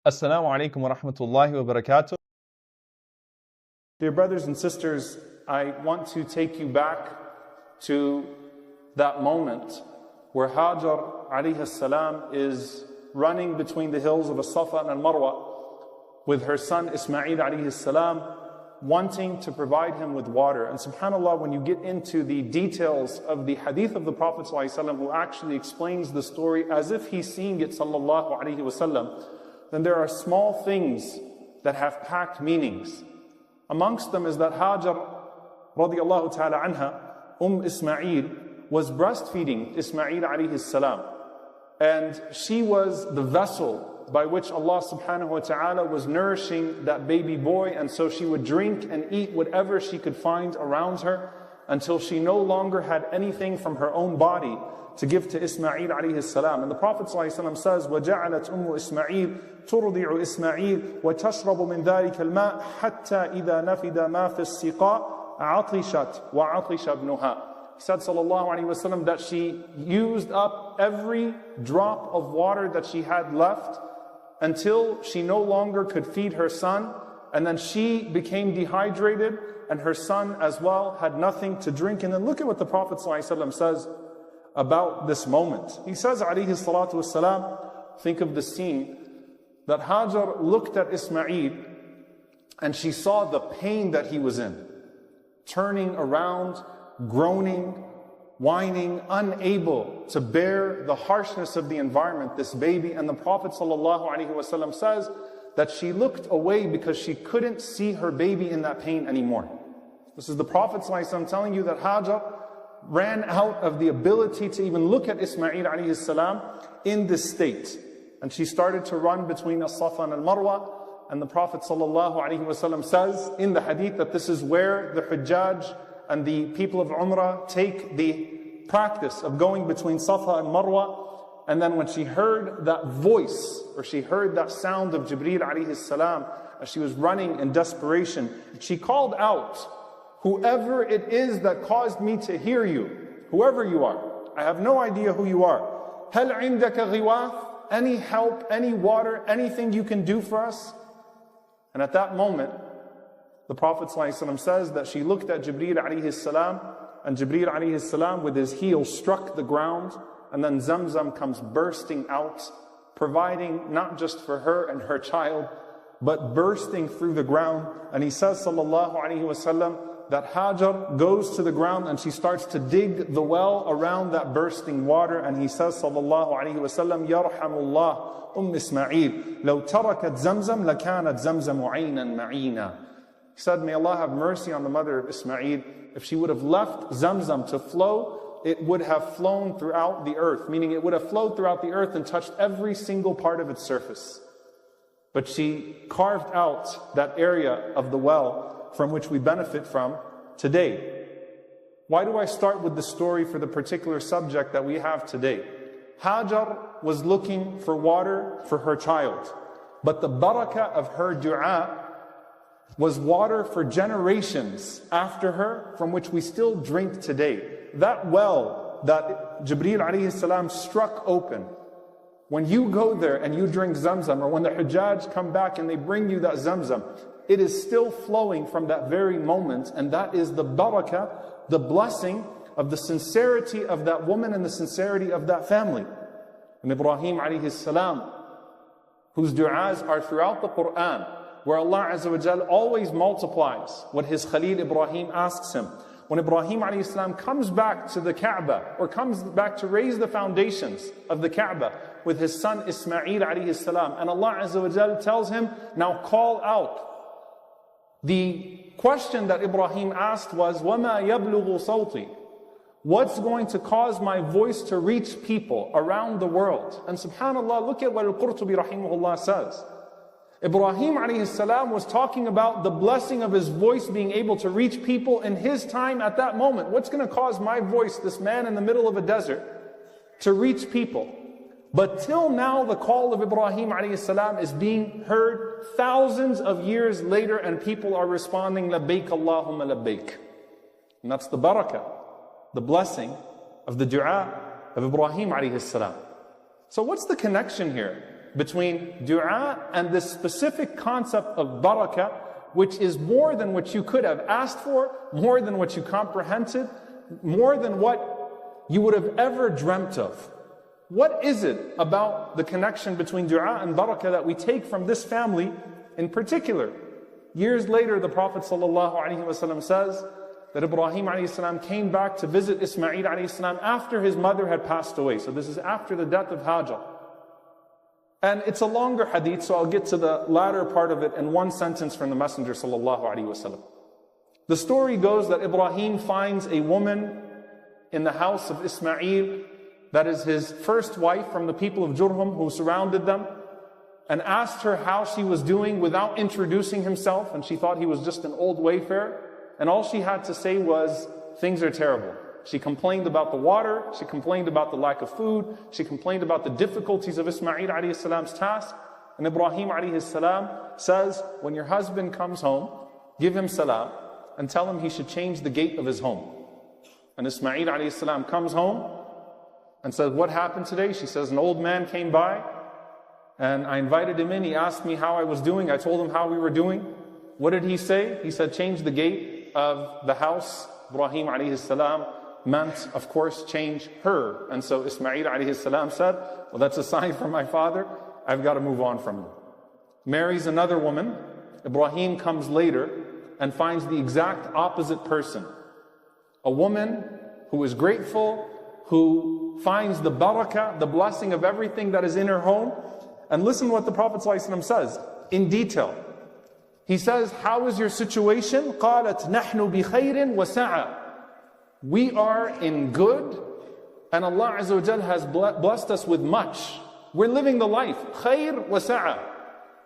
Assalamu alaikum wa rahmatullahi wa barakatuh. Dear brothers and sisters, I want to take you back to that moment where Hajar alayhi salam is running between the hills of As-Safa and Al-Marwa with her son Ismail alayhi salam, wanting to provide him with water. And subhanAllah, when you get into the details of the hadith of the Prophet ﷺ, who actually explains the story as if he's seeing it sallallahu alayhi wasallam, then there are small things that have packed meanings. Amongst them is that Hajar radiallahu ta'ala anha, Ismail, was breastfeeding Ismail alayhi salam. And she was the vessel by which Allah subhanahu wa ta'ala was nourishing that baby boy, and so she would drink and eat whatever she could find around her until she no longer had anything from her own body to give to Ismail alayhi salam. And the Prophet ﷺ says, وَجَعَلَتْ أُمُّ إِسْمَعِيلَ تُرْضِعُ إِسْمَعِيلَ وَتَشْرَبُ مِنْ ذَلِكَ الْمَاءِ حَتَّى إِذَا نَفِدَ مَا فِي السِّقَاءِ عَطِشَتْ وَعَطِشَ ابْنُهَا. He said sallallahu alayhi wasallam that she used up every drop of water that she had left until she no longer could feed her son, and then she became dehydrated, and her son as well had nothing to drink. And then look at what the Prophet ﷺ says about this moment. He says alayhi salatu wasalam, think of the scene, that Hajar looked at Ismail and she saw the pain that he was in, turning around, groaning, whining, unable to bear the harshness of the environment, this baby. And the Prophet ﷺ says that she looked away because she couldn't see her baby in that pain anymore. This is the Prophet ﷺ telling you that Hajar ran out of the ability to even look at Ismail alayhi salam in this state. And she started to run between As-Safa and Al-Marwa. And the Prophet ﷺ says in the hadith that this is where the Hujjaj and the people of Umrah take the practice of going between Safa and Marwa. And then when she heard that voice, or she heard that sound of Jibreel alayhi salam, as she was running in desperation, she called out, "Whoever it is that caused me to hear you, whoever you are, I have no idea who you are. هَلْ عِنْدَكَ غِوَاث? Any help, any water, anything you can do for us?" And at that moment, the Prophet ﷺ says that she looked at Jibreel alayhi salam, and Jibreel alayhi salam with his heel struck the ground, and then Zamzam comes bursting out, providing not just for her and her child, but bursting through the ground. And he says sallallahu alayhi wasallam that Hajar goes to the ground and she starts to dig the well around that bursting water. And he says sallallahu alayhi wasallam, Yarhamullah Ismail, لو تركت زمزم لكانت زمزم عينا معينا. He said, may Allah have mercy on the mother of Ismail. If she would have left Zamzam to flow, it would have flown throughout the earth, meaning it would have flowed throughout the earth and touched every single part of its surface. But she carved out that area of the well from which we benefit from today. Why do I start with the story for the particular subject that we have today? Hajar was looking for water for her child, but the barakah of her dua was water for generations after her, from which we still drink today. That well that Jibreel alayhi salam struck open, when you go there and you drink Zamzam, or when the Hujjaj come back and they bring you that Zamzam, it is still flowing from that very moment, and that is the barakah, the blessing of the sincerity of that woman and the sincerity of that family. And Ibrahim alayhi salam, whose du'as are throughout the Quran, where Allah Azza wa Jal always multiplies what his Khalil Ibrahim asks him. When Ibrahim alayhi salam comes back to the Kaaba, or comes back to raise the foundations of the Kaaba with his son Ismail alayhi salam, and Allah Azza wa Jal tells him, now call out. The question that Ibrahim asked was, وَمَا يَبْلُغُ صَوْتِي? What's going to cause my voice to reach people around the world? And subhanAllah, look at what Al-Qurtubi rahimahullah says. Ibrahim alayhi salam was talking about the blessing of his voice being able to reach people in his time at that moment. What's going to cause my voice, this man in the middle of a desert, to reach people? But till now, the call of Ibrahim alayhi salam is being heard thousands of years later, and people are responding, Labbaik Allahumma labbaik. And that's the barakah, the blessing of the dua of Ibrahim alayhi salam. So what's the connection here between dua and this specific concept of barakah, which is more than what you could have asked for, more than what you comprehended, more than what you would have ever dreamt of. What is it about the connection between dua and barakah that we take from this family in particular? Years later, the Prophet ﷺ says that Ibrahim ﷺ came back to visit Ismail ﷺ after his mother had passed away. So this is after the death of Hajar. And it's a longer hadith, so I'll get to the latter part of it in one sentence from the Messenger ﷺ. The story goes that Ibrahim finds a woman in the house of Ismail, that is his first wife from the people of Jurhum who surrounded them, and asked her how she was doing without introducing himself, and she thought he was just an old wayfarer. And all she had to say was, things are terrible. She complained about the water, she complained about the lack of food, she complained about the difficulties of Ismail alayhi salam's task. And Ibrahim alayhi salam says, when your husband comes home, give him salam and tell him he should change the gate of his home. And Ismail alayhi salam comes home and says, what happened today? She says, an old man came by and I invited him in. He asked me how I was doing. I told him how we were doing. What did he say? He said, change the gate of the house. Ibrahim alayhi salam meant, of course, change her. And so Ismail alayhi salam said, well, that's a sign from my father. I've got to move on from you. Marries another woman. Ibrahim comes later and finds the exact opposite person. A woman who is grateful, who finds the barakah, the blessing of everything that is in her home. And listen what the Prophet ﷺ says in detail. He says, how is your situation? قالت نحن بخير وسعة. We are in good, and Allah Azza wa Jal has blessed us with much. We're living the life. Khair wa sa'a.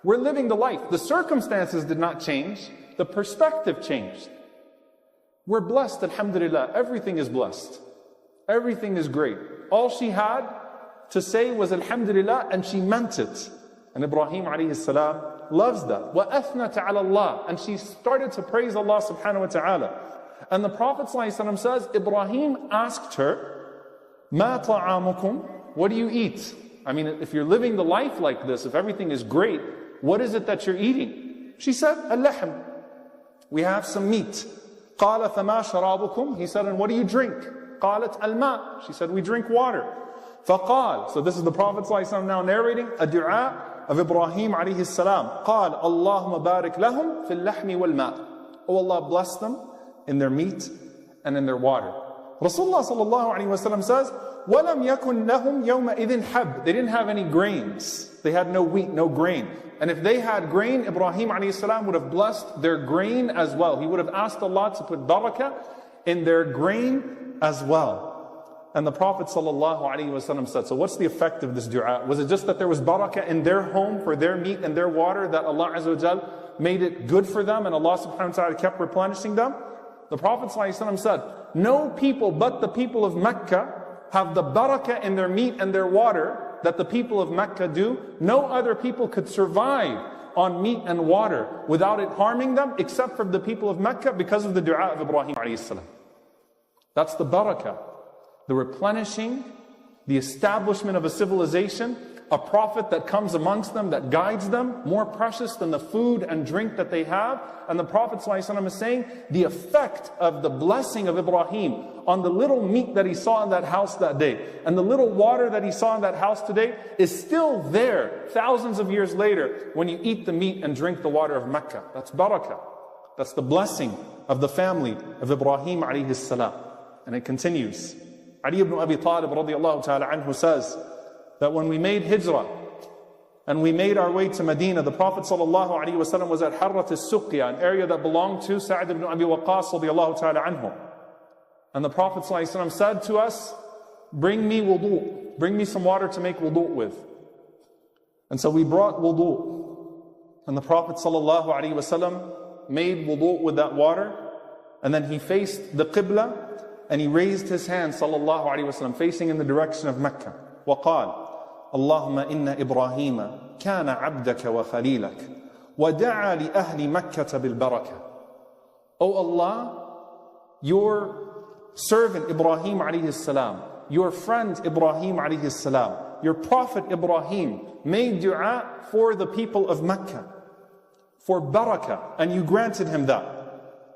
We're living the life. The circumstances did not change. The perspective changed. We're blessed, alhamdulillah. Everything is blessed. Everything is great. All she had to say was alhamdulillah, and she meant it. And Ibrahim alayhi salam loves that. وَأَثْنَتَ عَلَى اللَّهِ. And she started to praise Allah subhanahu wa ta'ala. And the Prophet ﷺ says, Ibrahim asked her, مَا طَعَامُكُمْ? What do you eat? I mean, if you're living the life like this, if everything is great, what is it that you're eating? She said, اللحم. We have some meat. قَالَ فَمَا شَرَابُكُمْ? He said, and what do you drink? قَالَتْ الْمَاء. She said, we drink water. فَقَالَ. So this is the Prophet ﷺ now narrating a dua of Ibrahim alayhi salam. قَالَ اللَّهُمَّ بَارِكْ لَهُمْ فِي اللَّحْمِ وَالْمَاءِ. Oh Allah, bless them in their meat and in their water. Rasulullah sallallahu alaihi wasallam says, وَلَمْ يَكُنْ لَهُمْ يَوْمَئِذٍ حَبٍّ. They didn't have any grains. They had no wheat, no grain. And if they had grain, Ibrahim alayhi salam would have blessed their grain as well. He would have asked Allah to put barakah in their grain as well. And the Prophet ﷺ said, so what's the effect of this dua? Was it just that there was barakah in their home for their meat and their water, that Allah Azza wa Jal made it good for them and Allah subhanahu wa ta'ala kept replenishing them? The Prophet ﷺ said, no people but the people of Mecca have the barakah in their meat and their water that the people of Mecca do. No other people could survive on meat and water without it harming them, except for the people of Mecca, because of the dua of Ibrahim alayhi salam. That's the barakah. The replenishing, the establishment of a civilization, a prophet that comes amongst them, that guides them, more precious than the food and drink that they have. And the Prophet ﷺ is saying, the effect of the blessing of Ibrahim on the little meat that he saw in that house that day, and the little water that he saw in that house today, is still there thousands of years later when you eat the meat and drink the water of Mecca. That's barakah. That's the blessing of the family of Ibrahim alayhi salam. And it continues. Ali ibn Abi Talib radiallahu ta'ala anhu says that when we made hijrah and we made our way to Medina, the Prophet sallallahu alaihi wasallam was at Harrat al-Suqya, an area that belonged to Sa'd ibn Abi Waqqas radiallahu ta'ala anhu. And the Prophet sallallahu alaihi wasallam said to us, bring me wudu, bring me some water to make wudu with. And so we brought wudu. And the Prophet sallallahu alaihi wasallam made wudu with that water, and then he faced the Qibla, and he raised his hand sallallahu alaihi wasallam facing in the direction of Mecca. وقال اللهم إن إبراهيم كان عبدك وخليلك ودعا لأهل مكة بالبركة. O Allah, your servant Ibrahim alayhi salam, your friend Ibrahim alayhi salam, your Prophet Ibrahim made dua for the people of Mecca, for barakah, and you granted him that.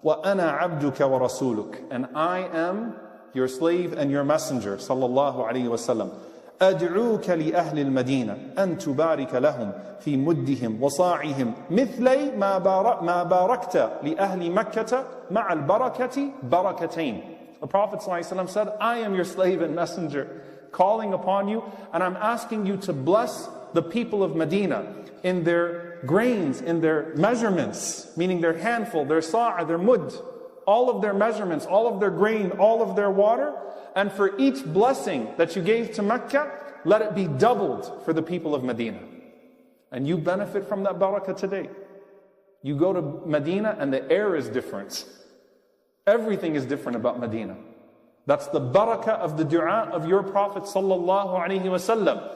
وَأَنَا عَبْدُكَ وَرَسُولُكَ, and I am your slave and your messenger, sallallahu alayhi wa sallam. أدعوك لأهل المدينة أن تبارك لهم في مدهم وصاعهم مثلي ما باركت لأهل مكة مع البركة بركتين. The Prophet ﷺ said, I am your slave and messenger, calling upon you, and I'm asking you to bless the people of Medina in their grains, in their measurements, meaning their handful, their sa'a, their mud, all of their measurements, all of their grain, all of their water. And for each blessing that you gave to Mecca, let it be doubled for the people of Medina. And you benefit from that barakah today. You go to Medina and the air is different. Everything is different about Medina. That's the barakah of the dua of your Prophet sallallahu alaihi wasallam,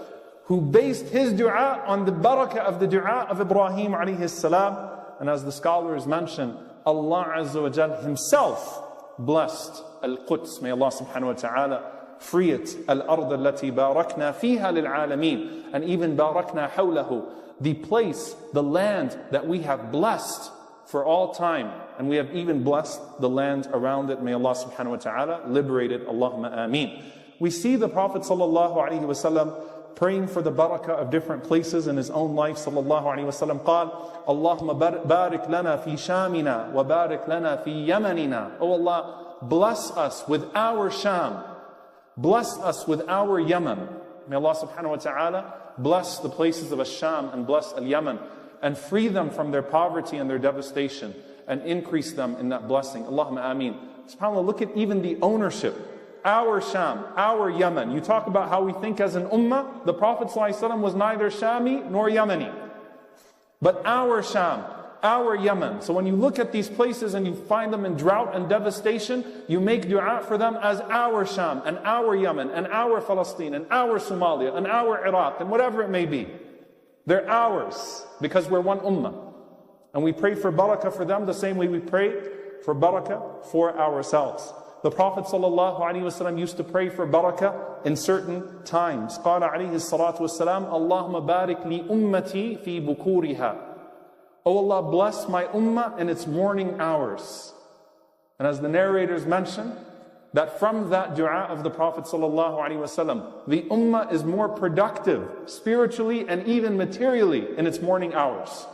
who based his dua on the barakah of the dua of Ibrahim alayhi salam. And as the scholars mention, Allah Azza wa Jal himself blessed Al-Quds. May Allah subhanahu wa ta'ala free it. Al-Ard allati barakna fiha lil-alameen. And even barakna hawlahu, the place, the land that we have blessed for all time. And we have even blessed the land around it. May Allah subhanahu wa ta'ala liberate it. Allahumma ameen. We see the Prophet sallallahu alayhi wa sallam praying for the barakah of different places in his own life. Sallallahu alayhi wa sallam قال اللهم بارك لنا في شامنا وبارك لنا في يمننا. Oh Allah, bless us with our Sham. Bless us with our Yemen. May Allah subhanahu wa ta'ala bless the places of Sham and bless Al-Yemen and free them from their poverty and their devastation and increase them in that blessing. Allahumma ameen. SubhanAllah, look at even the ownership. Our Sham, our Yemen. You talk about how we think as an ummah. The Prophet ﷺ was neither Shami nor Yemeni. But our Sham, our Yemen. So when you look at these places and you find them in drought and devastation, you make dua for them as our Sham and our Yemen and our Palestine and our Somalia and our Iraq and whatever it may be. They're ours because we're one ummah. And we pray for barakah for them the same way we pray for barakah for ourselves. The Prophet ﷺ used to pray for barakah in certain times. قال عليه الصلاة والسلام اللهم بارك لي أمتي في بكورها. Oh Allah, bless my ummah in its morning hours. And as the narrators mention, that from that dua of the Prophet ﷺ, the ummah is more productive spiritually and even materially in its morning hours.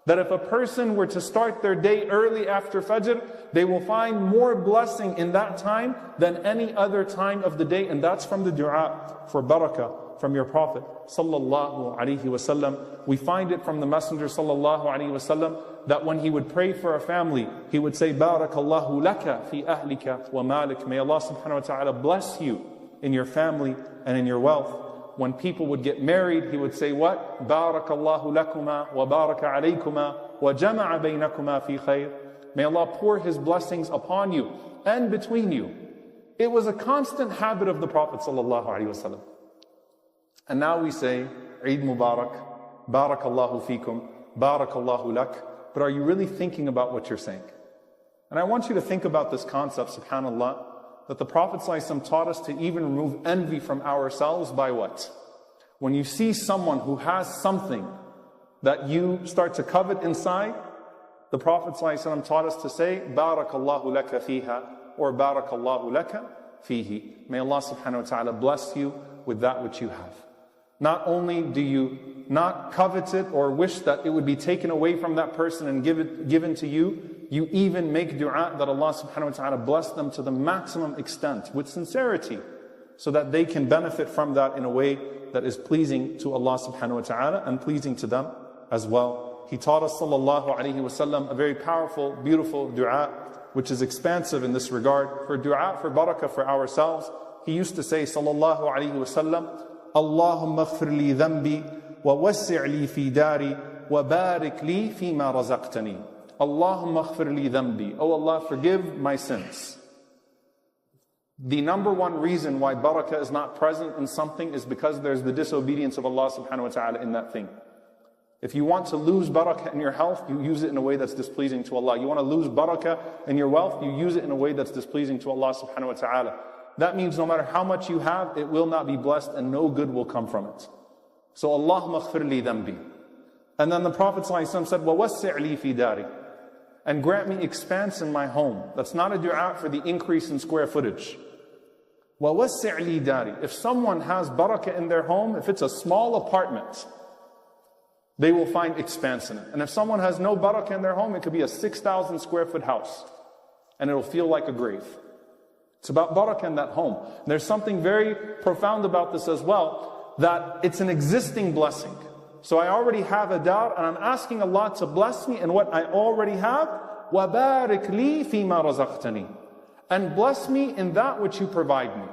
That if a person were to start their day early after Fajr, they will find more blessing in that time than any other time of the day. And that's from the dua for barakah from your Prophet sallallahu alaihi wasallam. We find it from the Messenger sallallahu alaihi wasallam that when he would pray for a family, he would say, Barakallahu laka fi ahlika wa malik. May Allah subhanahu wa ta'ala bless you in your family and in your wealth. When people would get married, he would say what? Barakallahu lakuma wa baraka alaykuma wa jama'a baynakuma fi khayr. May Allah pour His blessings upon you and between you. It was a constant habit of the Prophet sallallahu alaihi wasallam. And now we say, Eid Mubarak, Barakallahu fikum, Barakallahu lak. But are you really thinking about what you're saying? And I want you to think about this concept, subhanAllah, that the Prophet ﷺ taught us to even remove envy from ourselves by what? When you see someone who has something that you start to covet inside, the Prophet ﷺ taught us to say, Barakallahu laka fiha, or Barakallahu laka fihi. May Allah subhanahu wa ta'ala bless you with that which you have. Not only do you not covet it or wish that it would be taken away from that person and given to you, you even make dua that Allah subhanahu wa ta'ala bless them to the maximum extent with sincerity so that they can benefit from that in a way that is pleasing to Allah subhanahu wa ta'ala and pleasing to them as well. He taught us sallallahu alayhi wa sallam a very powerful, beautiful dua which is expansive in this regard. For dua, for barakah for ourselves, he used to say sallallahu alayhi wa sallam, Allahumma ighfir li dhanbi wa wassi' li fi dari wa barik li fi ma razaqtani. Allahumma ighfir li dhanbi. Oh Allah, forgive my sins. The number one reason why barakah is not present in something is because there's the disobedience of Allah subhanahu wa ta'ala in that thing. If you want to lose barakah in your health, you use it in a way that's displeasing to Allah. You want to lose barakah in your wealth, you use it in a way that's displeasing to Allah subhanahu wa ta'ala. that means no matter how much you have, it will not be blessed and no good will come from it. So Allahumma ighfir li dhanbi. And then the Prophet ﷺ said, وَوَسِّعْ لِي فِي دَارِي, and grant me expanse in my home. That's not a dua for the increase in square footage. وَوَسِّعْ لِي دَارِي. If someone has barakah in their home, if it's a small apartment, they will find expanse in it. And if someone has no barakah in their home, it could be a 6,000 square foot house, and it'll feel like a grave. It's about barakah in that home. There's something very profound about this as well, that it's an existing blessing. So I already have a dar, and I'm asking Allah to bless me in what I already have. وَبَارِكْ لِي فِي مَا رَزَقْتَنِي, and bless me in that which you provide me.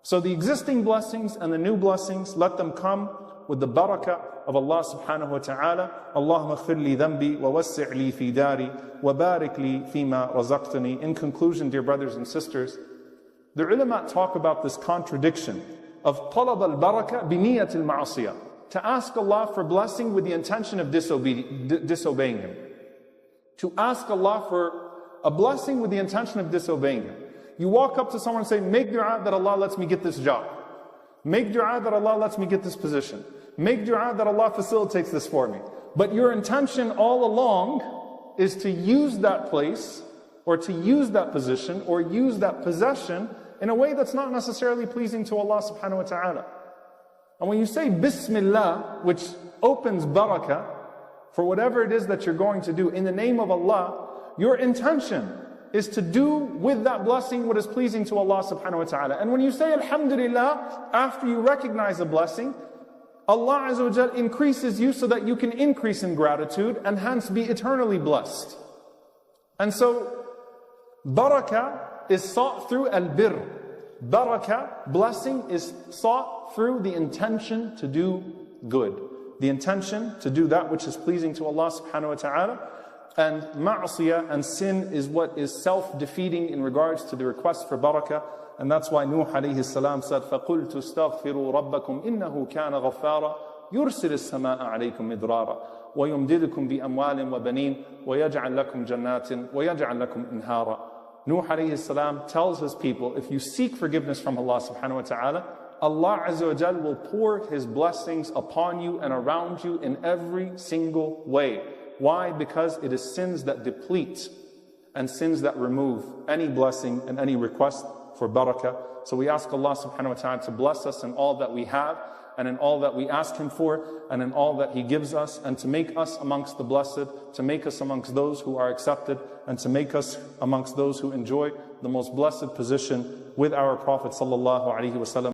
So the existing blessings and the new blessings, let them come with the barakah of Allah subhanahu wa ta'ala. Allahumma ighfir li dhanbi wa wassi' li fi dari wa barik li fima razaqtani. In conclusion, dear brothers and sisters, the ulama talk about this contradiction of talab al-barakah bi niyat al-ma'asiyah, to ask Allah for blessing with the intention of disobeying Him. To ask Allah for a blessing with the intention of disobeying Him. You walk up to someone and say, make dua that Allah lets me get this job. Make dua that Allah lets me get this position. Make dua that Allah facilitates this for me. But your intention all along is to use that place, or to use that position, or use that possession in a way that's not necessarily pleasing to Allah subhanahu wa ta'ala. And when you say Bismillah, which opens barakah for whatever it is that you're going to do in the name of Allah, your intention is to do with that blessing what is pleasing to Allah subhanahu wa ta'ala. And when you say Alhamdulillah, after you recognize a blessing, Allah Azza wa Jal increases you so that you can increase in gratitude and hence be eternally blessed. And so, barakah is sought through al-birr. Barakah, blessing, is sought through the intention to do good. The intention to do that which is pleasing to Allah subhanahu wa ta'ala. And ma'asiyah and sin is what is self-defeating in regards to the request for barakah. And that's why Nuh alayhi salam said, فَقُلْتُ اسْتَغْفِرُوا رَبَّكُمْ إِنَّهُ كَانَ غَفَّارًا يُرْسِلِ السَّمَاءَ عَلَيْكُمْ مِدْرَارًا وَيُمْدِدُكُمْ بِأَمْوَالٍ وَبَنِينَ وَيَجْعَلْ لَكُمْ جَنَّاتٍ وَيَجْعَلْ لَكُمْ إِنْهَارًا. Nuh alayhi salam tells his people, if you seek forgiveness from Allah subhanahu wa ta'ala, Allah Azza wa Jal will pour His blessings upon you and around you in every single way. Why? Because it is sins that deplete and sins that remove any blessing and any request for barakah. So we ask Allah subhanahu wa ta'ala to bless us in all that we have, and in all that we ask Him for, and in all that He gives us, and to make us amongst the blessed, to make us amongst those who are accepted, and to make us amongst those who enjoy the most blessed position with our Prophet sallallahu alaihi wasallam.